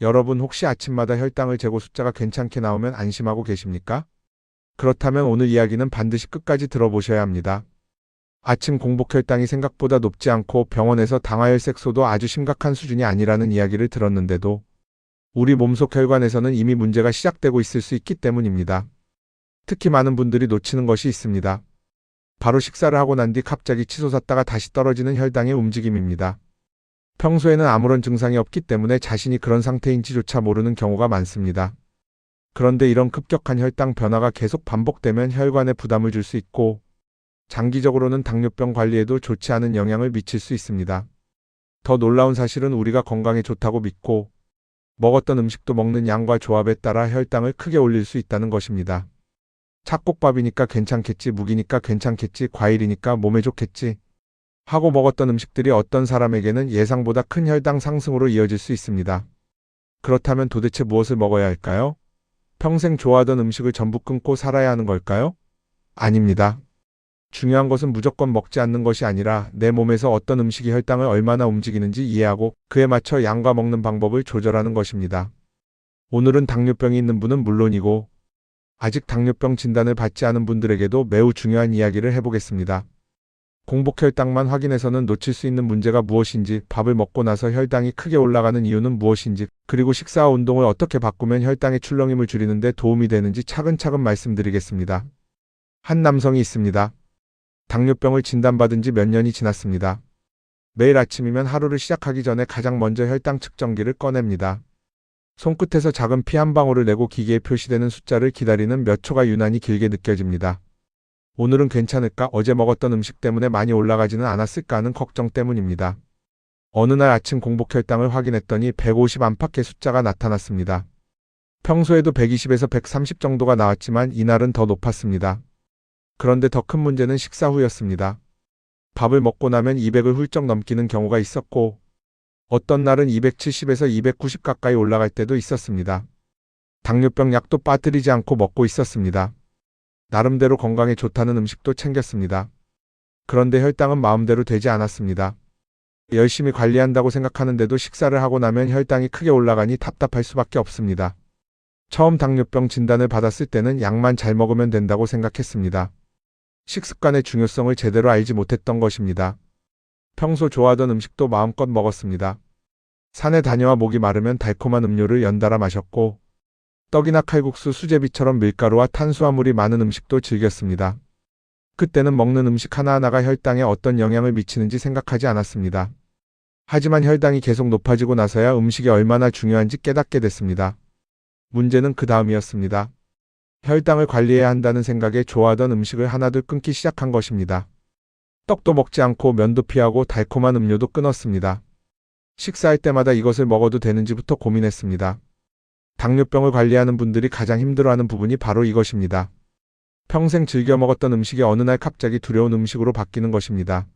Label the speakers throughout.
Speaker 1: 여러분 혹시 아침마다 혈당을 재고 숫자가 괜찮게 나오면 안심하고 계십니까? 그렇다면 오늘 이야기는 반드시 끝까지 들어보셔야 합니다. 아침 공복 혈당이 생각보다 높지 않고 병원에서 당화혈색소도 아주 심각한 수준이 아니라는 이야기를 들었는데도 우리 몸속 혈관에서는 이미 문제가 시작되고 있을 수 있기 때문입니다. 특히 많은 분들이 놓치는 것이 있습니다. 바로 식사를 하고 난 뒤 갑자기 치솟았다가 다시 떨어지는 혈당의 움직임입니다. 평소에는 아무런 증상이 없기 때문에 자신이 그런 상태인지조차 모르는 경우가 많습니다. 그런데 이런 급격한 혈당 변화가 계속 반복되면 혈관에 부담을 줄 수 있고 장기적으로는 당뇨병 관리에도 좋지 않은 영향을 미칠 수 있습니다. 더 놀라운 사실은 우리가 건강에 좋다고 믿고 먹었던 음식도 먹는 양과 조합에 따라 혈당을 크게 올릴 수 있다는 것입니다. 찹국밥이니까 괜찮겠지, 묵이니까 괜찮겠지, 과일이니까 몸에 좋겠지 하고 먹었던 음식들이 어떤 사람에게는 예상보다 큰 혈당 상승으로 이어질 수 있습니다. 그렇다면 도대체 무엇을 먹어야 할까요? 평생 좋아하던 음식을 전부 끊고 살아야 하는 걸까요? 아닙니다. 중요한 것은 무조건 먹지 않는 것이 아니라 내 몸에서 어떤 음식이 혈당을 얼마나 움직이는지 이해하고 그에 맞춰 양과 먹는 방법을 조절하는 것입니다. 오늘은 당뇨병이 있는 분은 물론이고 아직 당뇨병 진단을 받지 않은 분들에게도 매우 중요한 이야기를 해보겠습니다. 공복 혈당만 확인해서는 놓칠 수 있는 문제가 무엇인지, 밥을 먹고 나서 혈당이 크게 올라가는 이유는 무엇인지, 그리고 식사와 운동을 어떻게 바꾸면 혈당의 출렁임을 줄이는 데 도움이 되는지 차근차근 말씀드리겠습니다. 한 남성이 있습니다. 당뇨병을 진단받은 지 몇 년이 지났습니다. 매일 아침이면 하루를 시작하기 전에 가장 먼저 혈당 측정기를 꺼냅니다. 손끝에서 작은 피 한 방울을 내고 기계에 표시되는 숫자를 기다리는 몇 초가 유난히 길게 느껴집니다. 오늘은 괜찮을까? 어제 먹었던 음식 때문에 많이 올라가지는 않았을까 하는 걱정 때문입니다. 어느 날 아침 공복 혈당을 확인했더니 150 안팎의 숫자가 나타났습니다. 평소에도 120에서 130 정도가 나왔지만 이날은 더 높았습니다. 그런데 더 큰 문제는 식사 후였습니다. 밥을 먹고 나면 200을 훌쩍 넘기는 경우가 있었고 어떤 날은 270에서 290 가까이 올라갈 때도 있었습니다. 당뇨병 약도 빠뜨리지 않고 먹고 있었습니다. 나름대로 건강에 좋다는 음식도 챙겼습니다. 그런데 혈당은 마음대로 되지 않았습니다. 열심히 관리한다고 생각하는데도 식사를 하고 나면 혈당이 크게 올라가니 답답할 수밖에 없습니다. 처음 당뇨병 진단을 받았을 때는 약만 잘 먹으면 된다고 생각했습니다. 식습관의 중요성을 제대로 알지 못했던 것입니다. 평소 좋아하던 음식도 마음껏 먹었습니다. 산에 다녀와 목이 마르면 달콤한 음료를 연달아 마셨고 떡이나 칼국수, 수제비처럼 밀가루와 탄수화물이 많은 음식도 즐겼습니다. 그때는 먹는 음식 하나하나가 혈당에 어떤 영향을 미치는지 생각하지 않았습니다. 하지만 혈당이 계속 높아지고 나서야 음식이 얼마나 중요한지 깨닫게 됐습니다. 문제는 그 다음이었습니다. 혈당을 관리해야 한다는 생각에 좋아하던 음식을 하나둘 끊기 시작한 것입니다. 떡도 먹지 않고 면도 피하고 달콤한 음료도 끊었습니다. 식사할 때마다 이것을 먹어도 되는지부터 고민했습니다. 당뇨병을 관리하는 분들이 가장 힘들어하는 부분이 바로 이것입니다. 평생 즐겨 먹었던 음식이 어느 날 갑자기 두려운 음식으로 바뀌는 것입니다.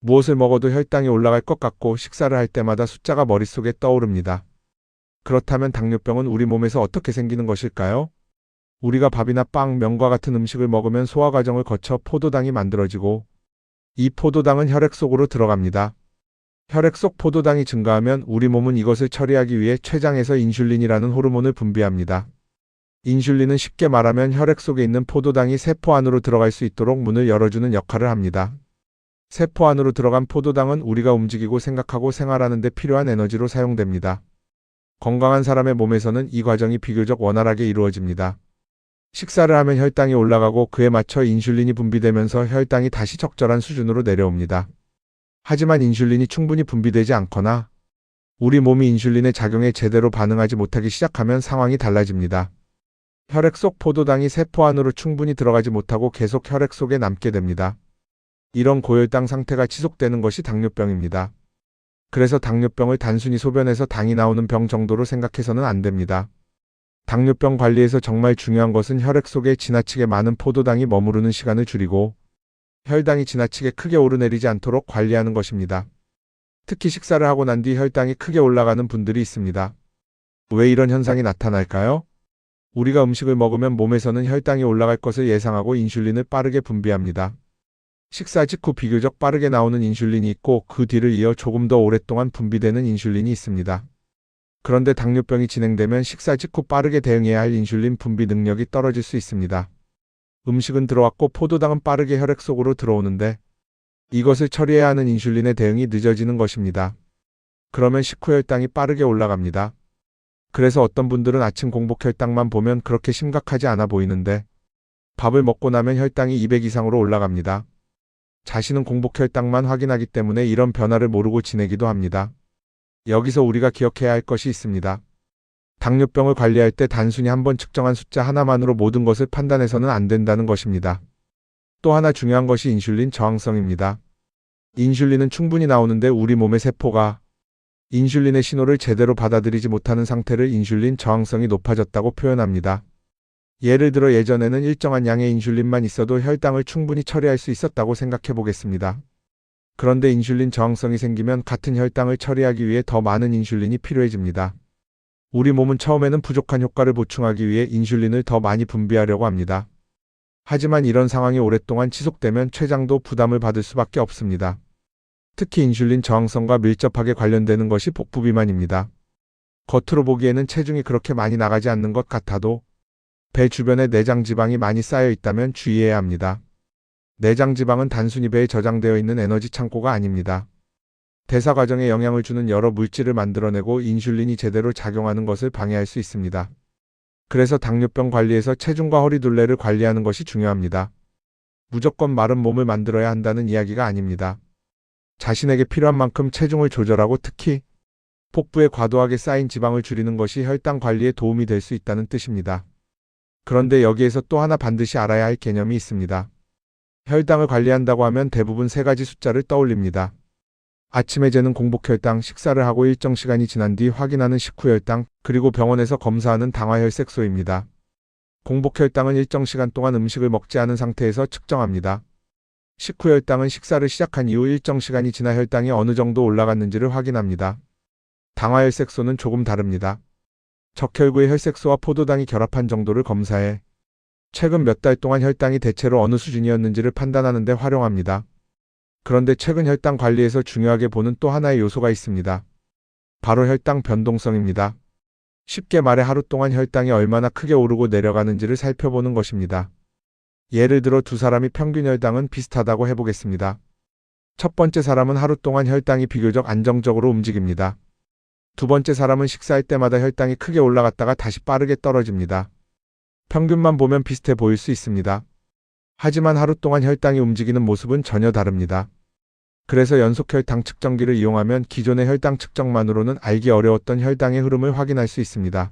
Speaker 1: 무엇을 먹어도 혈당이 올라갈 것 같고 식사를 할 때마다 숫자가 머릿속에 떠오릅니다. 그렇다면 당뇨병은 우리 몸에서 어떻게 생기는 것일까요? 우리가 밥이나 빵, 면과 같은 음식을 먹으면 소화 과정을 거쳐 포도당이 만들어지고 이 포도당은 혈액 속으로 들어갑니다. 혈액 속 포도당이 증가하면 우리 몸은 이것을 처리하기 위해 췌장에서 인슐린이라는 호르몬을 분비합니다. 인슐린은 쉽게 말하면 혈액 속에 있는 포도당이 세포 안으로 들어갈 수 있도록 문을 열어주는 역할을 합니다. 세포 안으로 들어간 포도당은 우리가 움직이고 생각하고 생활하는 데 필요한 에너지로 사용됩니다. 건강한 사람의 몸에서는 이 과정이 비교적 원활하게 이루어집니다. 식사를 하면 혈당이 올라가고 그에 맞춰 인슐린이 분비되면서 혈당이 다시 적절한 수준으로 내려옵니다. 하지만 인슐린이 충분히 분비되지 않거나 우리 몸이 인슐린의 작용에 제대로 반응하지 못하기 시작하면 상황이 달라집니다. 혈액 속 포도당이 세포 안으로 충분히 들어가지 못하고 계속 혈액 속에 남게 됩니다. 이런 고혈당 상태가 지속되는 것이 당뇨병입니다. 그래서 당뇨병을 단순히 소변에서 당이 나오는 병 정도로 생각해서는 안 됩니다. 당뇨병 관리에서 정말 중요한 것은 혈액 속에 지나치게 많은 포도당이 머무르는 시간을 줄이고 혈당이 지나치게 크게 오르내리지 않도록 관리하는 것입니다. 특히 식사를 하고 난 뒤 혈당이 크게 올라가는 분들이 있습니다. 왜 이런 현상이 나타날까요? 우리가 음식을 먹으면 몸에서는 혈당이 올라갈 것을 예상하고 인슐린을 빠르게 분비합니다. 식사 직후 비교적 빠르게 나오는 인슐린이 있고 그 뒤를 이어 조금 더 오랫동안 분비되는 인슐린이 있습니다. 그런데 당뇨병이 진행되면 식사 직후 빠르게 대응해야 할 인슐린 분비 능력이 떨어질 수 있습니다. 음식은 들어왔고 포도당은 빠르게 혈액 속으로 들어오는데 이것을 처리해야 하는 인슐린의 대응이 늦어지는 것입니다. 그러면 식후 혈당이 빠르게 올라갑니다. 그래서 어떤 분들은 아침 공복 혈당만 보면 그렇게 심각하지 않아 보이는데 밥을 먹고 나면 혈당이 200 이상으로 올라갑니다. 자신은 공복 혈당만 확인하기 때문에 이런 변화를 모르고 지내기도 합니다. 여기서 우리가 기억해야 할 것이 있습니다. 당뇨병을 관리할 때 단순히 한번 측정한 숫자 하나만으로 모든 것을 판단해서는 안 된다는 것입니다. 또 하나 중요한 것이 인슐린 저항성입니다. 인슐린은 충분히 나오는데 우리 몸의 세포가 인슐린의 신호를 제대로 받아들이지 못하는 상태를 인슐린 저항성이 높아졌다고 표현합니다. 예를 들어 예전에는 일정한 양의 인슐린만 있어도 혈당을 충분히 처리할 수 있었다고 생각해 보겠습니다. 그런데 인슐린 저항성이 생기면 같은 혈당을 처리하기 위해 더 많은 인슐린이 필요해집니다. 우리 몸은 처음에는 부족한 효과를 보충하기 위해 인슐린을 더 많이 분비하려고 합니다. 하지만 이런 상황이 오랫동안 지속되면 췌장도 부담을 받을 수밖에 없습니다. 특히 인슐린 저항성과 밀접하게 관련되는 것이 복부비만입니다. 겉으로 보기에는 체중이 그렇게 많이 나가지 않는 것 같아도 배 주변에 내장 지방이 많이 쌓여 있다면 주의해야 합니다. 내장 지방은 단순히 배에 저장되어 있는 에너지 창고가 아닙니다. 대사 과정에 영향을 주는 여러 물질을 만들어내고 인슐린이 제대로 작용하는 것을 방해할 수 있습니다. 그래서 당뇨병 관리에서 체중과 허리둘레를 관리하는 것이 중요합니다. 무조건 마른 몸을 만들어야 한다는 이야기가 아닙니다. 자신에게 필요한 만큼 체중을 조절하고 특히 복부에 과도하게 쌓인 지방을 줄이는 것이 혈당 관리에 도움이 될 수 있다는 뜻입니다. 그런데 여기에서 또 하나 반드시 알아야 할 개념이 있습니다. 혈당을 관리한다고 하면 대부분 세 가지 숫자를 떠올립니다. 아침에 재는 공복 혈당, 식사를 하고 일정 시간이 지난 뒤 확인하는 식후 혈당, 그리고 병원에서 검사하는 당화혈색소입니다. 공복 혈당은 일정 시간 동안 음식을 먹지 않은 상태에서 측정합니다. 식후 혈당은 식사를 시작한 이후 일정 시간이 지나 혈당이 어느 정도 올라갔는지를 확인합니다. 당화혈색소는 조금 다릅니다. 적혈구의 혈색소와 포도당이 결합한 정도를 검사해 최근 몇 달 동안 혈당이 대체로 어느 수준이었는지를 판단하는 데 활용합니다. 그런데 최근 혈당 관리에서 중요하게 보는 또 하나의 요소가 있습니다. 바로 혈당 변동성입니다. 쉽게 말해 하루 동안 혈당이 얼마나 크게 오르고 내려가는지를 살펴보는 것입니다. 예를 들어 두 사람이 평균 혈당은 비슷하다고 해보겠습니다. 첫 번째 사람은 하루 동안 혈당이 비교적 안정적으로 움직입니다. 두 번째 사람은 식사할 때마다 혈당이 크게 올라갔다가 다시 빠르게 떨어집니다. 평균만 보면 비슷해 보일 수 있습니다. 하지만 하루 동안 혈당이 움직이는 모습은 전혀 다릅니다. 그래서 연속 혈당 측정기를 이용하면 기존의 혈당 측정만으로는 알기 어려웠던 혈당의 흐름을 확인할 수 있습니다.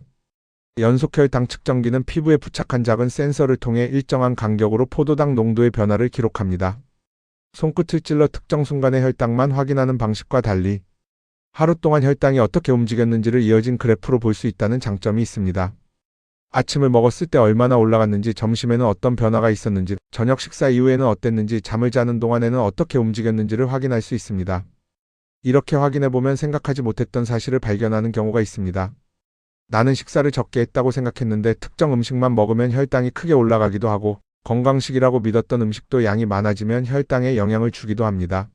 Speaker 1: 연속 혈당 측정기는 피부에 부착한 작은 센서를 통해 일정한 간격으로 포도당 농도의 변화를 기록합니다. 손끝을 찔러 특정 순간의 혈당만 확인하는 방식과 달리 하루 동안 혈당이 어떻게 움직였는지를 이어진 그래프로 볼 수 있다는 장점이 있습니다. 아침을 먹었을 때 얼마나 올라갔는지, 점심에는 어떤 변화가 있었는지, 저녁 식사 이후에는 어땠는지, 잠을 자는 동안에는 어떻게 움직였는지를 확인할 수 있습니다. 이렇게 확인해보면 생각하지 못했던 사실을 발견하는 경우가 있습니다. 나는 식사를 적게 했다고 생각했는데 특정 음식만 먹으면 혈당이 크게 올라가기도 하고, 건강식이라고 믿었던 음식도 양이 많아지면 혈당에 영향을 주기도 합니다.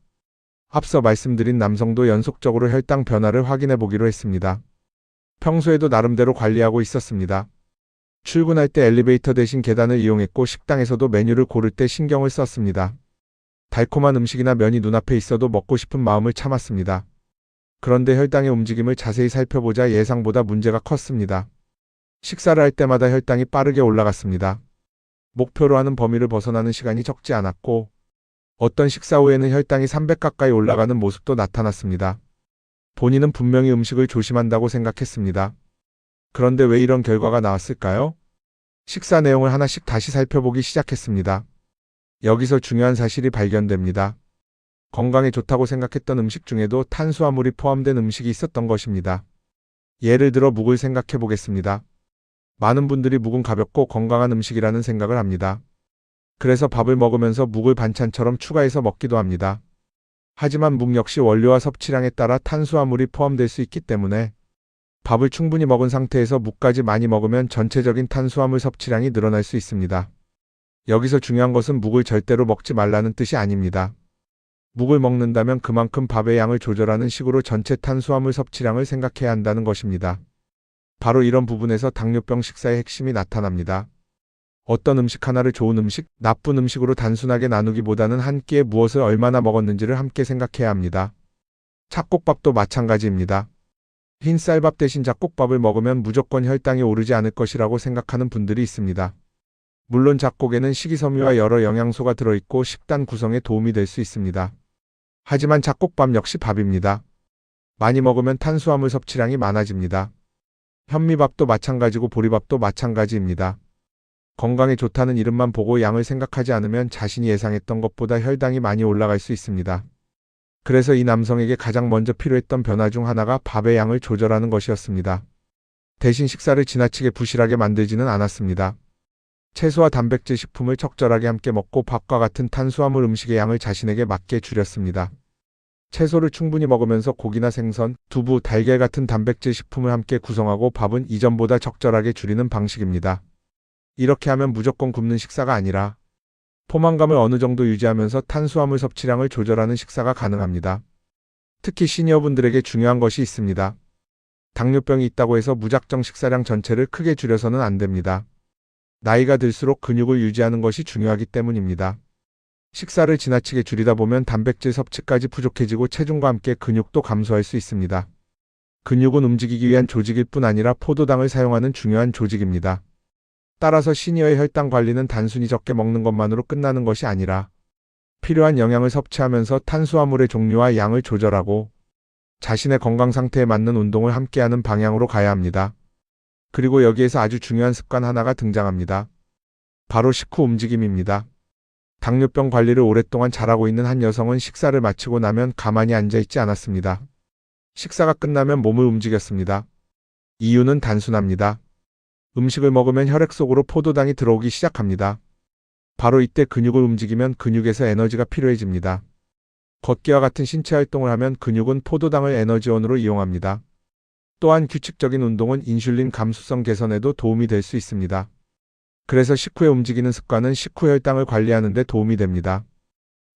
Speaker 1: 앞서 말씀드린 남성도 연속적으로 혈당 변화를 확인해 보기로 했습니다. 평소에도 나름대로 관리하고 있었습니다. 출근할 때 엘리베이터 대신 계단을 이용했고 식당에서도 메뉴를 고를 때 신경을 썼습니다. 달콤한 음식이나 면이 눈앞에 있어도 먹고 싶은 마음을 참았습니다. 그런데 혈당의 움직임을 자세히 살펴보자 예상보다 문제가 컸습니다. 식사를 할 때마다 혈당이 빠르게 올라갔습니다. 목표로 하는 범위를 벗어나는 시간이 적지 않았고 어떤 식사 후에는 혈당이 300 가까이 올라가는 모습도 나타났습니다. 본인은 분명히 음식을 조심한다고 생각했습니다. 그런데 왜 이런 결과가 나왔을까요? 식사 내용을 하나씩 다시 살펴보기 시작했습니다. 여기서 중요한 사실이 발견됩니다. 건강에 좋다고 생각했던 음식 중에도 탄수화물이 포함된 음식이 있었던 것입니다. 예를 들어 묵을 생각해 보겠습니다. 많은 분들이 묵은 가볍고 건강한 음식이라는 생각을 합니다. 그래서 밥을 먹으면서 묵을 반찬처럼 추가해서 먹기도 합니다. 하지만 묵 역시 원료와 섭취량에 따라 탄수화물이 포함될 수 있기 때문에 밥을 충분히 먹은 상태에서 묵까지 많이 먹으면 전체적인 탄수화물 섭취량이 늘어날 수 있습니다. 여기서 중요한 것은 묵을 절대로 먹지 말라는 뜻이 아닙니다. 묵을 먹는다면 그만큼 밥의 양을 조절하는 식으로 전체 탄수화물 섭취량을 생각해야 한다는 것입니다. 바로 이런 부분에서 당뇨병 식사의 핵심이 나타납니다. 어떤 음식 하나를 좋은 음식, 나쁜 음식으로 단순하게 나누기보다는 한 끼에 무엇을 얼마나 먹었는지를 함께 생각해야 합니다. 잡곡밥도 마찬가지입니다. 흰 쌀밥 대신 잡곡밥을 먹으면 무조건 혈당이 오르지 않을 것이라고 생각하는 분들이 있습니다. 물론 잡곡에는 식이섬유와 여러 영양소가 들어있고 식단 구성에 도움이 될 수 있습니다. 하지만 잡곡밥 역시 밥입니다. 많이 먹으면 탄수화물 섭취량이 많아집니다. 현미밥도 마찬가지고 보리밥도 마찬가지입니다. 건강에 좋다는 이름만 보고 양을 생각하지 않으면 자신이 예상했던 것보다 혈당이 많이 올라갈 수 있습니다. 그래서 이 남성에게 가장 먼저 필요했던 변화 중 하나가 밥의 양을 조절하는 것이었습니다. 대신 식사를 지나치게 부실하게 만들지는 않았습니다. 채소와 단백질 식품을 적절하게 함께 먹고 밥과 같은 탄수화물 음식의 양을 자신에게 맞게 줄였습니다. 채소를 충분히 먹으면서 고기나 생선, 두부, 달걀 같은 단백질 식품을 함께 구성하고 밥은 이전보다 적절하게 줄이는 방식입니다. 이렇게 하면 무조건 굶는 식사가 아니라 포만감을 어느 정도 유지하면서 탄수화물 섭취량을 조절하는 식사가 가능합니다. 특히 시니어분들에게 중요한 것이 있습니다. 당뇨병이 있다고 해서 무작정 식사량 전체를 크게 줄여서는 안 됩니다. 나이가 들수록 근육을 유지하는 것이 중요하기 때문입니다. 식사를 지나치게 줄이다 보면 단백질 섭취까지 부족해지고 체중과 함께 근육도 감소할 수 있습니다. 근육은 움직이기 위한 조직일 뿐 아니라 포도당을 사용하는 중요한 조직입니다. 따라서 시니어의 혈당 관리는 단순히 적게 먹는 것만으로 끝나는 것이 아니라 필요한 영양을 섭취하면서 탄수화물의 종류와 양을 조절하고 자신의 건강 상태에 맞는 운동을 함께하는 방향으로 가야 합니다. 그리고 여기에서 아주 중요한 습관 하나가 등장합니다. 바로 식후 움직임입니다. 당뇨병 관리를 오랫동안 잘하고 있는 한 여성은 식사를 마치고 나면 가만히 앉아있지 않았습니다. 식사가 끝나면 몸을 움직였습니다. 이유는 단순합니다. 음식을 먹으면 혈액 속으로 포도당이 들어오기 시작합니다. 바로 이때 근육을 움직이면 근육에서 에너지가 필요해집니다. 걷기와 같은 신체 활동을 하면 근육은 포도당을 에너지원으로 이용합니다. 또한 규칙적인 운동은 인슐린 감수성 개선에도 도움이 될 수 있습니다. 그래서 식후에 움직이는 습관은 식후 혈당을 관리하는 데 도움이 됩니다.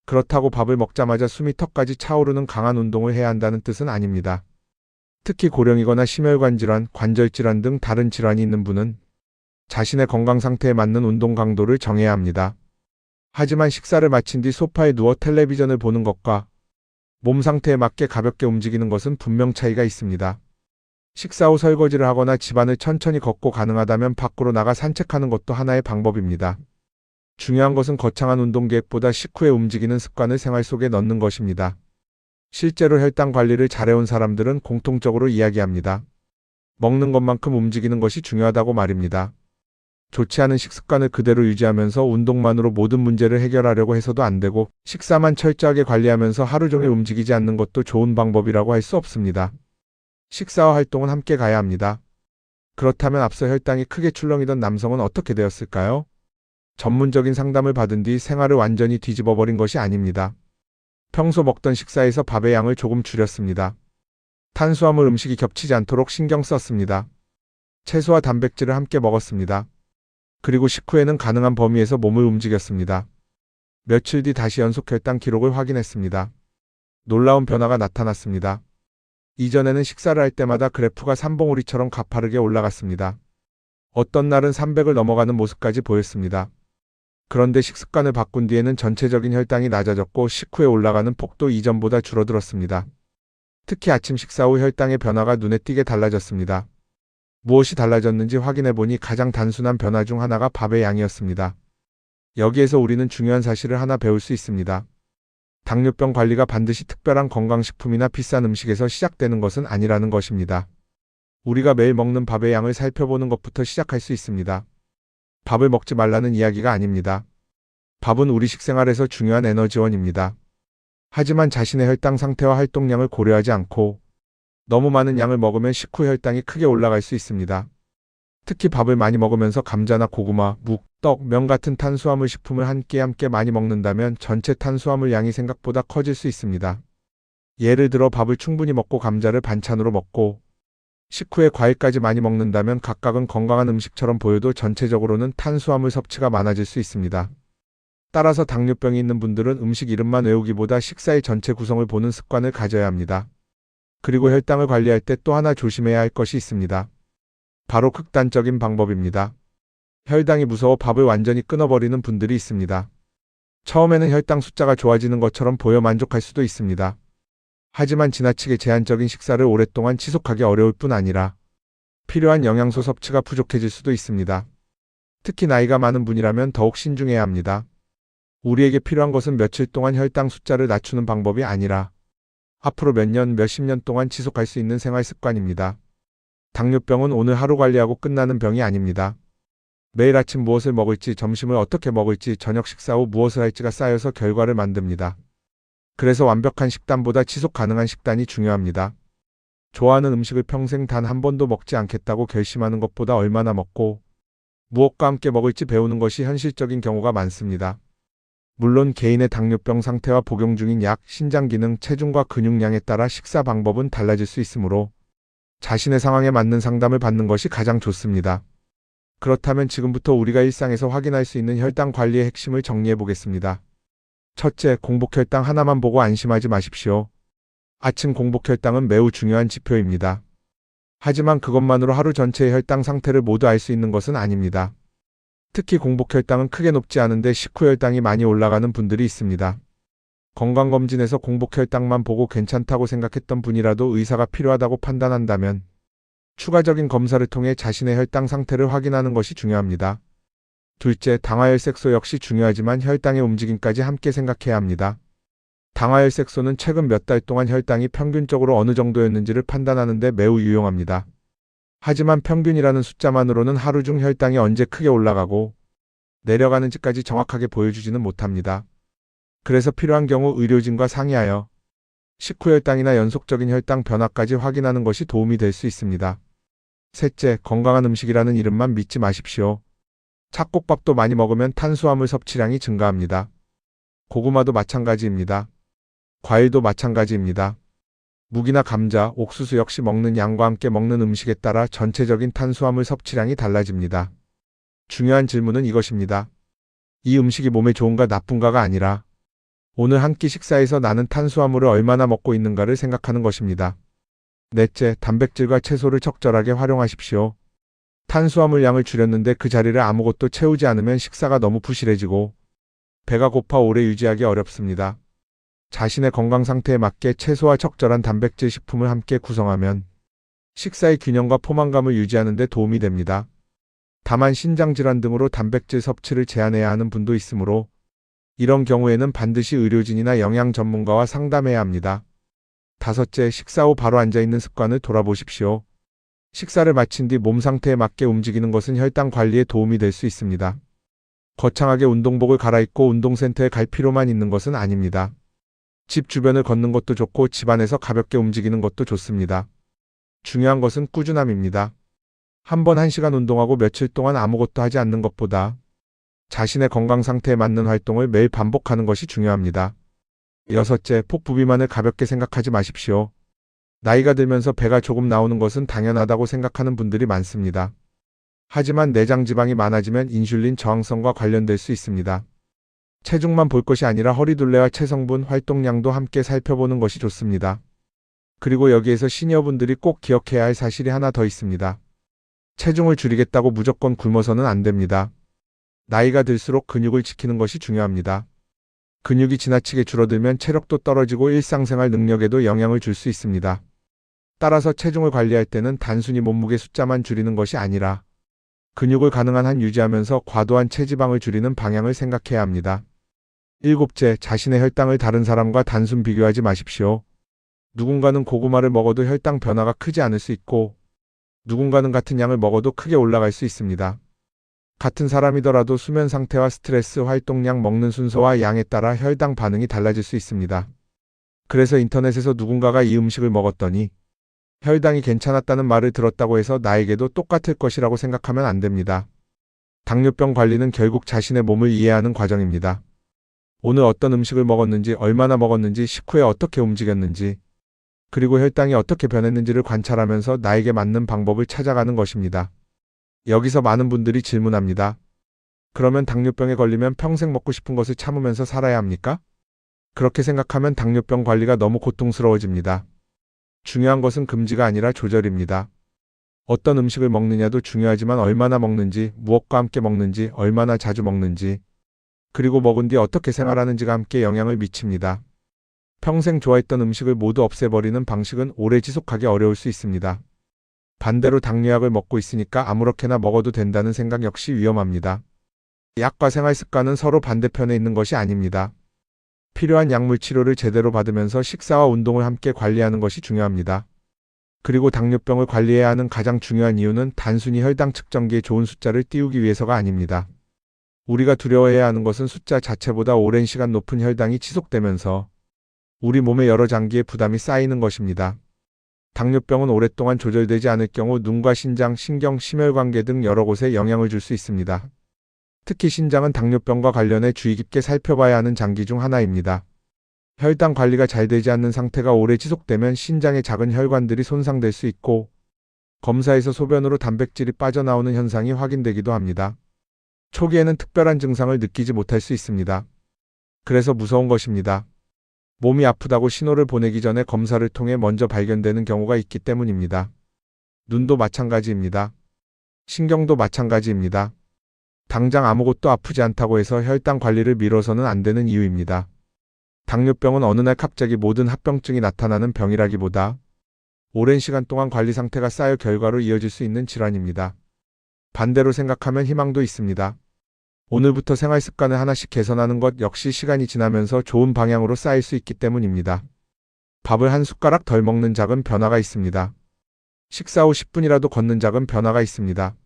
Speaker 1: 그렇다고 밥을 먹자마자 숨이 턱까지 차오르는 강한 운동을 해야 한다는 뜻은 아닙니다. 특히 고령이거나 심혈관 질환, 관절 질환 등 다른 질환이 있는 분은 자신의 건강 상태에 맞는 운동 강도를 정해야 합니다. 하지만 식사를 마친 뒤 소파에 누워 텔레비전을 보는 것과 몸 상태에 맞게 가볍게 움직이는 것은 분명 차이가 있습니다. 식사 후 설거지를 하거나 집안을 천천히 걷고 가능하다면 밖으로 나가 산책하는 것도 하나의 방법입니다. 중요한 것은 거창한 운동 계획보다 식후에 움직이는 습관을 생활 속에 넣는 것입니다. 실제로 혈당 관리를 잘해온 사람들은 공통적으로 이야기합니다. 먹는 것만큼 움직이는 것이 중요하다고 말입니다. 좋지 않은 식습관을 그대로 유지하면서 운동만으로 모든 문제를 해결하려고 해서도 안 되고 식사만 철저하게 관리하면서 하루 종일 움직이지 않는 것도 좋은 방법이라고 할 수 없습니다. 식사와 활동은 함께 가야 합니다. 그렇다면 앞서 혈당이 크게 출렁이던 남성은 어떻게 되었을까요? 전문적인 상담을 받은 뒤 생활을 완전히 뒤집어 버린 것이 아닙니다. 평소 먹던 식사에서 밥의 양을 조금 줄였습니다. 탄수화물 음식이 겹치지 않도록 신경 썼습니다. 채소와 단백질을 함께 먹었습니다. 그리고 식후에는 가능한 범위에서 몸을 움직였습니다. 며칠 뒤 다시 연속 혈당 기록을 확인했습니다. 놀라운 변화가 나타났습니다. 이전에는 식사를 할 때마다 그래프가 삼봉우리처럼 가파르게 올라갔습니다. 어떤 날은 300을 넘어가는 모습까지 보였습니다. 그런데 식습관을 바꾼 뒤에는 전체적인 혈당이 낮아졌고 식후에 올라가는 폭도 이전보다 줄어들었습니다. 특히 아침 식사 후 혈당의 변화가 눈에 띄게 달라졌습니다. 무엇이 달라졌는지 확인해보니 가장 단순한 변화 중 하나가 밥의 양이었습니다. 여기에서 우리는 중요한 사실을 하나 배울 수 있습니다. 당뇨병 관리가 반드시 특별한 건강식품이나 비싼 음식에서 시작되는 것은 아니라는 것입니다. 우리가 매일 먹는 밥의 양을 살펴보는 것부터 시작할 수 있습니다. 밥을 먹지 말라는 이야기가 아닙니다. 밥은 우리 식생활에서 중요한 에너지원입니다. 하지만 자신의 혈당 상태와 활동량을 고려하지 않고 너무 많은 양을 먹으면 식후 혈당이 크게 올라갈 수 있습니다. 특히 밥을 많이 먹으면서 감자나 고구마, 묵, 떡, 면 같은 탄수화물 식품을 한 끼에 함께 많이 먹는다면 전체 탄수화물 양이 생각보다 커질 수 있습니다. 예를 들어 밥을 충분히 먹고 감자를 반찬으로 먹고 식후에 과일까지 많이 먹는다면 각각은 건강한 음식처럼 보여도 전체적으로는 탄수화물 섭취가 많아질 수 있습니다. 따라서 당뇨병이 있는 분들은 음식 이름만 외우기보다 식사의 전체 구성을 보는 습관을 가져야 합니다. 그리고 혈당을 관리할 때 또 하나 조심해야 할 것이 있습니다. 바로 극단적인 방법입니다. 혈당이 무서워 밥을 완전히 끊어버리는 분들이 있습니다. 처음에는 혈당 숫자가 좋아지는 것처럼 보여 만족할 수도 있습니다. 하지만 지나치게 제한적인 식사를 오랫동안 지속하기 어려울 뿐 아니라 필요한 영양소 섭취가 부족해질 수도 있습니다. 특히 나이가 많은 분이라면 더욱 신중해야 합니다. 우리에게 필요한 것은 며칠 동안 혈당 숫자를 낮추는 방법이 아니라 앞으로 몇 년, 몇십 년 동안 지속할 수 있는 생활 습관입니다. 당뇨병은 오늘 하루 관리하고 끝나는 병이 아닙니다. 매일 아침 무엇을 먹을지, 점심을 어떻게 먹을지, 저녁 식사 후 무엇을 할지가 쌓여서 결과를 만듭니다. 그래서 완벽한 식단보다 지속 가능한 식단이 중요합니다. 좋아하는 음식을 평생 단 한 번도 먹지 않겠다고 결심하는 것보다 얼마나 먹고 무엇과 함께 먹을지 배우는 것이 현실적인 경우가 많습니다. 물론 개인의 당뇨병 상태와 복용 중인 약, 신장 기능, 체중과 근육량에 따라 식사 방법은 달라질 수 있으므로 자신의 상황에 맞는 상담을 받는 것이 가장 좋습니다. 그렇다면 지금부터 우리가 일상에서 확인할 수 있는 혈당 관리의 핵심을 정리해 보겠습니다. 첫째, 공복혈당 하나만 보고 안심하지 마십시오. 아침 공복혈당은 매우 중요한 지표입니다. 하지만 그것만으로 하루 전체의 혈당 상태를 모두 알 수 있는 것은 아닙니다. 특히 공복혈당은 크게 높지 않은데 식후 혈당이 많이 올라가는 분들이 있습니다. 건강검진에서 공복혈당만 보고 괜찮다고 생각했던 분이라도 의사가 필요하다고 판단한다면 추가적인 검사를 통해 자신의 혈당 상태를 확인하는 것이 중요합니다. 둘째, 당화혈색소 역시 중요하지만 혈당의 움직임까지 함께 생각해야 합니다. 당화혈색소는 최근 몇 달 동안 혈당이 평균적으로 어느 정도였는지를 판단하는 데 매우 유용합니다. 하지만 평균이라는 숫자만으로는 하루 중 혈당이 언제 크게 올라가고 내려가는지까지 정확하게 보여주지는 못합니다. 그래서 필요한 경우 의료진과 상의하여 식후 혈당이나 연속적인 혈당 변화까지 확인하는 것이 도움이 될 수 있습니다. 셋째, 건강한 음식이라는 이름만 믿지 마십시오. 찹쌀밥도 많이 먹으면 탄수화물 섭취량이 증가합니다. 고구마도 마찬가지입니다. 과일도 마찬가지입니다. 무기나 감자, 옥수수 역시 먹는 양과 함께 먹는 음식에 따라 전체적인 탄수화물 섭취량이 달라집니다. 중요한 질문은 이것입니다. 이 음식이 몸에 좋은가 나쁜가가 아니라 오늘 한 끼 식사에서 나는 탄수화물을 얼마나 먹고 있는가를 생각하는 것입니다. 넷째, 단백질과 채소를 적절하게 활용하십시오. 탄수화물 양을 줄였는데 그 자리를 아무것도 채우지 않으면 식사가 너무 부실해지고 배가 고파 오래 유지하기 어렵습니다. 자신의 건강 상태에 맞게 채소와 적절한 단백질 식품을 함께 구성하면 식사의 균형과 포만감을 유지하는 데 도움이 됩니다. 다만 신장질환 등으로 단백질 섭취를 제한해야 하는 분도 있으므로 이런 경우에는 반드시 의료진이나 영양 전문가와 상담해야 합니다. 다섯째, 식사 후 바로 앉아있는 습관을 돌아보십시오. 식사를 마친 뒤 몸 상태에 맞게 움직이는 것은 혈당 관리에 도움이 될 수 있습니다. 거창하게 운동복을 갈아입고 운동센터에 갈 필요만 있는 것은 아닙니다. 집 주변을 걷는 것도 좋고 집안에서 가볍게 움직이는 것도 좋습니다. 중요한 것은 꾸준함입니다. 한 번 1시간 운동하고 며칠 동안 아무것도 하지 않는 것보다 자신의 건강 상태에 맞는 활동을 매일 반복하는 것이 중요합니다. 여섯째, 폭부비만을 가볍게 생각하지 마십시오. 나이가 들면서 배가 조금 나오는 것은 당연하다고 생각하는 분들이 많습니다. 하지만 내장 지방이 많아지면 인슐린 저항성과 관련될 수 있습니다. 체중만 볼 것이 아니라 허리둘레와 체성분, 활동량도 함께 살펴보는 것이 좋습니다. 그리고 여기에서 시니어분들이 꼭 기억해야 할 사실이 하나 더 있습니다. 체중을 줄이겠다고 무조건 굶어서는 안 됩니다. 나이가 들수록 근육을 지키는 것이 중요합니다. 근육이 지나치게 줄어들면 체력도 떨어지고 일상생활 능력에도 영향을 줄 수 있습니다. 따라서 체중을 관리할 때는 단순히 몸무게 숫자만 줄이는 것이 아니라 근육을 가능한 한 유지하면서 과도한 체지방을 줄이는 방향을 생각해야 합니다. 일곱째, 자신의 혈당을 다른 사람과 단순 비교하지 마십시오. 누군가는 고구마를 먹어도 혈당 변화가 크지 않을 수 있고 누군가는 같은 양을 먹어도 크게 올라갈 수 있습니다. 같은 사람이더라도 수면 상태와 스트레스, 활동량, 먹는 순서와 양에 따라 혈당 반응이 달라질 수 있습니다. 그래서 인터넷에서 누군가가 이 음식을 먹었더니 혈당이 괜찮았다는 말을 들었다고 해서 나에게도 똑같을 것이라고 생각하면 안 됩니다. 당뇨병 관리는 결국 자신의 몸을 이해하는 과정입니다. 오늘 어떤 음식을 먹었는지, 얼마나 먹었는지, 식후에 어떻게 움직였는지, 그리고 혈당이 어떻게 변했는지를 관찰하면서 나에게 맞는 방법을 찾아가는 것입니다. 여기서 많은 분들이 질문합니다. 그러면 당뇨병에 걸리면 평생 먹고 싶은 것을 참으면서 살아야 합니까? 그렇게 생각하면 당뇨병 관리가 너무 고통스러워집니다. 중요한 것은 금지가 아니라 조절입니다. 어떤 음식을 먹느냐도 중요하지만 얼마나 먹는지, 무엇과 함께 먹는지, 얼마나 자주 먹는지, 그리고 먹은 뒤 어떻게 생활하는지가 함께 영향을 미칩니다. 평생 좋아했던 음식을 모두 없애버리는 방식은 오래 지속하기 어려울 수 있습니다. 반대로 당뇨약을 먹고 있으니까 아무렇게나 먹어도 된다는 생각 역시 위험합니다. 약과 생활 습관은 서로 반대편에 있는 것이 아닙니다. 필요한 약물 치료를 제대로 받으면서 식사와 운동을 함께 관리하는 것이 중요합니다. 그리고 당뇨병을 관리해야 하는 가장 중요한 이유는 단순히 혈당 측정기에 좋은 숫자를 띄우기 위해서가 아닙니다. 우리가 두려워해야 하는 것은 숫자 자체보다 오랜 시간 높은 혈당이 지속되면서 우리 몸의 여러 장기에 부담이 쌓이는 것입니다. 당뇨병은 오랫동안 조절되지 않을 경우 눈과 신장, 신경, 심혈관계 등 여러 곳에 영향을 줄 수 있습니다. 특히 신장은 당뇨병과 관련해 주의 깊게 살펴봐야 하는 장기 중 하나입니다. 혈당 관리가 잘 되지 않는 상태가 오래 지속되면 신장의 작은 혈관들이 손상될 수 있고 검사에서 소변으로 단백질이 빠져나오는 현상이 확인되기도 합니다. 초기에는 특별한 증상을 느끼지 못할 수 있습니다. 그래서 무서운 것입니다. 몸이 아프다고 신호를 보내기 전에 검사를 통해 먼저 발견되는 경우가 있기 때문입니다. 눈도 마찬가지입니다. 신경도 마찬가지입니다. 당장 아무것도 아프지 않다고 해서 혈당 관리를 미뤄서는 안 되는 이유입니다. 당뇨병은 어느 날 갑자기 모든 합병증이 나타나는 병이라기보다 오랜 시간 동안 관리 상태가 쌓여 결과로 이어질 수 있는 질환입니다. 반대로 생각하면 희망도 있습니다. 오늘부터 생활 습관을 하나씩 개선하는 것 역시 시간이 지나면서 좋은 방향으로 쌓일 수 있기 때문입니다. 밥을 한 숟가락 덜 먹는 작은 변화가 있습니다. 식사 후 10분이라도 걷는 작은 변화가 있습니다.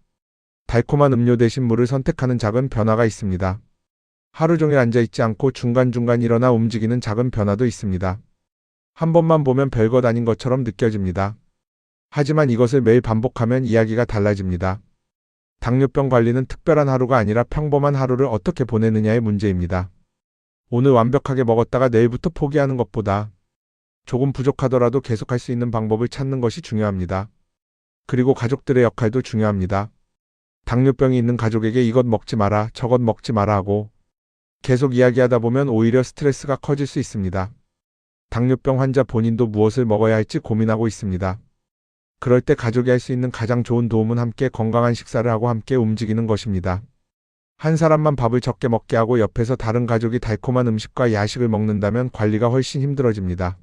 Speaker 1: 달콤한 음료 대신 물을 선택하는 작은 변화가 있습니다. 하루 종일 앉아있지 않고 중간중간 일어나 움직이는 작은 변화도 있습니다. 한 번만 보면 별것 아닌 것처럼 느껴집니다. 하지만 이것을 매일 반복하면 이야기가 달라집니다. 당뇨병 관리는 특별한 하루가 아니라 평범한 하루를 어떻게 보내느냐의 문제입니다. 오늘 완벽하게 먹었다가 내일부터 포기하는 것보다 조금 부족하더라도 계속할 수 있는 방법을 찾는 것이 중요합니다. 그리고 가족들의 역할도 중요합니다. 당뇨병이 있는 가족에게 이것 먹지 마라, 저것 먹지 마라 하고 계속 이야기하다 보면 오히려 스트레스가 커질 수 있습니다. 당뇨병 환자 본인도 무엇을 먹어야 할지 고민하고 있습니다. 그럴 때 가족이 할 수 있는 가장 좋은 도움은 함께 건강한 식사를 하고 함께 움직이는 것입니다. 한 사람만 밥을 적게 먹게 하고 옆에서 다른 가족이 달콤한 음식과 야식을 먹는다면 관리가 훨씬 힘들어집니다.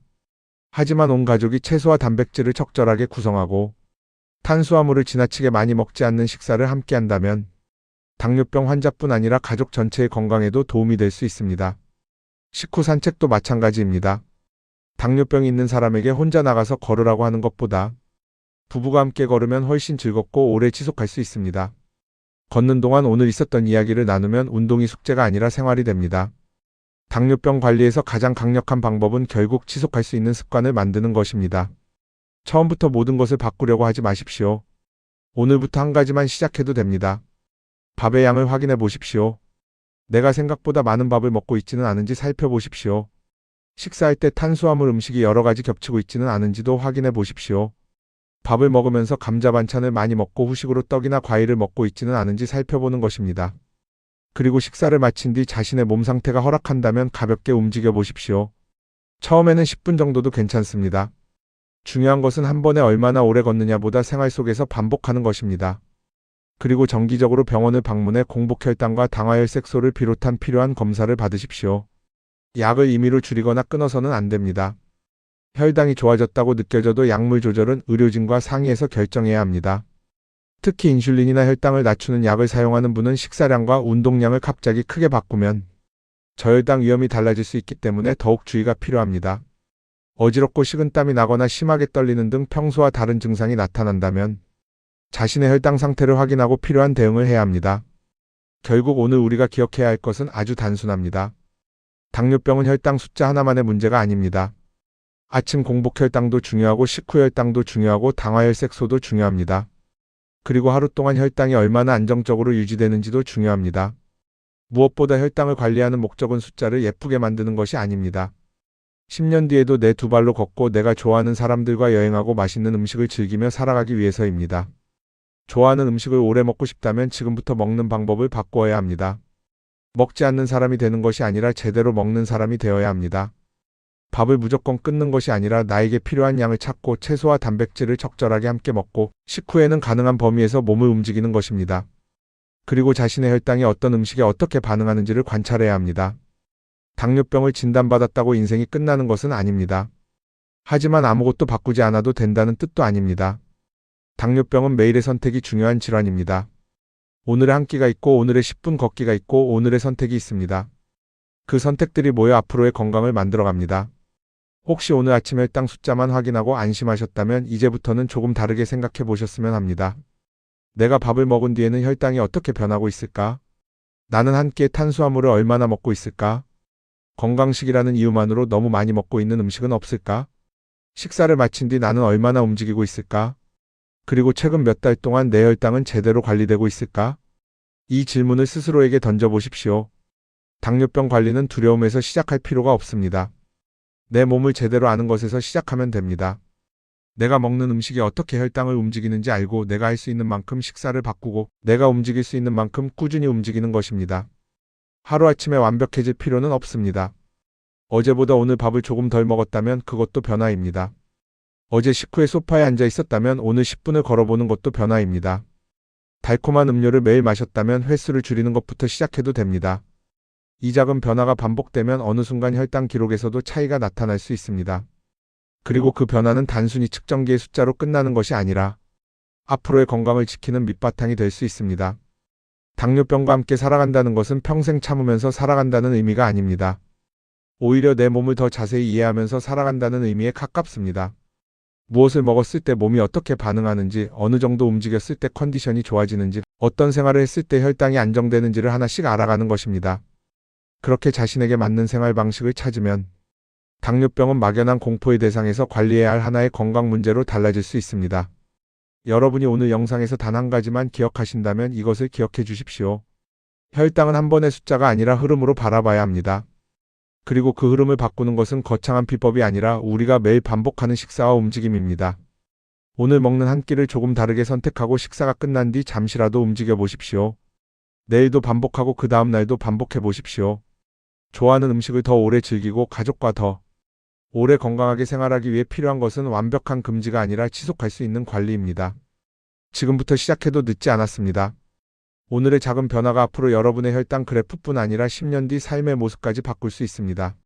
Speaker 1: 하지만 온 가족이 채소와 단백질을 적절하게 구성하고 탄수화물을 지나치게 많이 먹지 않는 식사를 함께 한다면 당뇨병 환자뿐 아니라 가족 전체의 건강에도 도움이 될 수 있습니다. 식후 산책도 마찬가지입니다. 당뇨병이 있는 사람에게 혼자 나가서 걸으라고 하는 것보다 부부가 함께 걸으면 훨씬 즐겁고 오래 지속할 수 있습니다. 걷는 동안 오늘 있었던 이야기를 나누면 운동이 숙제가 아니라 생활이 됩니다. 당뇨병 관리에서 가장 강력한 방법은 결국 지속할 수 있는 습관을 만드는 것입니다. 처음부터 모든 것을 바꾸려고 하지 마십시오. 오늘부터 한 가지만 시작해도 됩니다. 밥의 양을 확인해 보십시오. 내가 생각보다 많은 밥을 먹고 있지는 않은지 살펴보십시오. 식사할 때 탄수화물 음식이 여러 가지 겹치고 있지는 않은지도 확인해 보십시오. 밥을 먹으면서 감자 반찬을 많이 먹고 후식으로 떡이나 과일을 먹고 있지는 않은지 살펴보는 것입니다. 그리고 식사를 마친 뒤 자신의 몸 상태가 허락한다면 가볍게 움직여 보십시오. 처음에는 10분 정도도 괜찮습니다. 중요한 것은 한 번에 얼마나 오래 걷느냐보다 생활 속에서 반복하는 것입니다. 그리고 정기적으로 병원을 방문해 공복혈당과 당화혈색소를 비롯한 필요한 검사를 받으십시오. 약을 임의로 줄이거나 끊어서는 안 됩니다. 혈당이 좋아졌다고 느껴져도 약물 조절은 의료진과 상의해서 결정해야 합니다. 특히 인슐린이나 혈당을 낮추는 약을 사용하는 분은 식사량과 운동량을 갑자기 크게 바꾸면 저혈당 위험이 달라질 수 있기 때문에 더욱 주의가 필요합니다. 어지럽고 식은땀이 나거나 심하게 떨리는 등 평소와 다른 증상이 나타난다면 자신의 혈당 상태를 확인하고 필요한 대응을 해야 합니다. 결국 오늘 우리가 기억해야 할 것은 아주 단순합니다. 당뇨병은 혈당 숫자 하나만의 문제가 아닙니다. 아침 공복 혈당도 중요하고 식후 혈당도 중요하고 당화혈색소도 중요합니다. 그리고 하루 동안 혈당이 얼마나 안정적으로 유지되는지도 중요합니다. 무엇보다 혈당을 관리하는 목적은 숫자를 예쁘게 만드는 것이 아닙니다. 10년 뒤에도 내 두 발로 걷고 내가 좋아하는 사람들과 여행하고 맛있는 음식을 즐기며 살아가기 위해서입니다. 좋아하는 음식을 오래 먹고 싶다면 지금부터 먹는 방법을 바꾸어야 합니다. 먹지 않는 사람이 되는 것이 아니라 제대로 먹는 사람이 되어야 합니다. 밥을 무조건 끊는 것이 아니라 나에게 필요한 양을 찾고 채소와 단백질을 적절하게 함께 먹고 식후에는 가능한 범위에서 몸을 움직이는 것입니다. 그리고 자신의 혈당이 어떤 음식에 어떻게 반응하는지를 관찰해야 합니다. 당뇨병을 진단받았다고 인생이 끝나는 것은 아닙니다. 하지만 아무것도 바꾸지 않아도 된다는 뜻도 아닙니다. 당뇨병은 매일의 선택이 중요한 질환입니다. 오늘의 한 끼가 있고 오늘의 10분 걷기가 있고 오늘의 선택이 있습니다. 그 선택들이 모여 앞으로의 건강을 만들어갑니다. 혹시 오늘 아침 혈당 숫자만 확인하고 안심하셨다면 이제부터는 조금 다르게 생각해 보셨으면 합니다. 내가 밥을 먹은 뒤에는 혈당이 어떻게 변하고 있을까? 나는 한 끼의 탄수화물을 얼마나 먹고 있을까? 건강식이라는 이유만으로 너무 많이 먹고 있는 음식은 없을까? 식사를 마친 뒤 나는 얼마나 움직이고 있을까? 그리고 최근 몇 달 동안 내 혈당은 제대로 관리되고 있을까? 이 질문을 스스로에게 던져보십시오. 당뇨병 관리는 두려움에서 시작할 필요가 없습니다. 내 몸을 제대로 아는 것에서 시작하면 됩니다. 내가 먹는 음식이 어떻게 혈당을 움직이는지 알고 내가 할 수 있는 만큼 식사를 바꾸고 내가 움직일 수 있는 만큼 꾸준히 움직이는 것입니다. 하루아침에 완벽해질 필요는 없습니다. 어제보다 오늘 밥을 조금 덜 먹었다면 그것도 변화입니다. 어제 식후에 소파에 앉아 있었다면 오늘 10분을 걸어보는 것도 변화입니다. 달콤한 음료를 매일 마셨다면 횟수를 줄이는 것부터 시작해도 됩니다. 이 작은 변화가 반복되면 어느 순간 혈당 기록에서도 차이가 나타날 수 있습니다. 그리고 그 변화는 단순히 측정기의 숫자로 끝나는 것이 아니라 앞으로의 건강을 지키는 밑바탕이 될 수 있습니다. 당뇨병과 함께 살아간다는 것은 평생 참으면서 살아간다는 의미가 아닙니다. 오히려 내 몸을 더 자세히 이해하면서 살아간다는 의미에 가깝습니다. 무엇을 먹었을 때 몸이 어떻게 반응하는지, 어느 정도 움직였을 때 컨디션이 좋아지는지, 어떤 생활을 했을 때 혈당이 안정되는지를 하나씩 알아가는 것입니다. 그렇게 자신에게 맞는 생활 방식을 찾으면 당뇨병은 막연한 공포의 대상에서 관리해야 할 하나의 건강 문제로 달라질 수 있습니다. 여러분이 오늘 영상에서 단 한 가지만 기억하신다면 이것을 기억해 주십시오. 혈당은 한 번의 숫자가 아니라 흐름으로 바라봐야 합니다. 그리고 그 흐름을 바꾸는 것은 거창한 비법이 아니라 우리가 매일 반복하는 식사와 움직임입니다. 오늘 먹는 한 끼를 조금 다르게 선택하고 식사가 끝난 뒤 잠시라도 움직여 보십시오. 내일도 반복하고 그 다음 날도 반복해 보십시오. 좋아하는 음식을 더 오래 즐기고 가족과 더 오래 건강하게 생활하기 위해 필요한 것은 완벽한 금지가 아니라 지속할 수 있는 관리입니다. 지금부터 시작해도 늦지 않았습니다. 오늘의 작은 변화가 앞으로 여러분의 혈당 그래프뿐 아니라 10년 뒤 삶의 모습까지 바꿀 수 있습니다.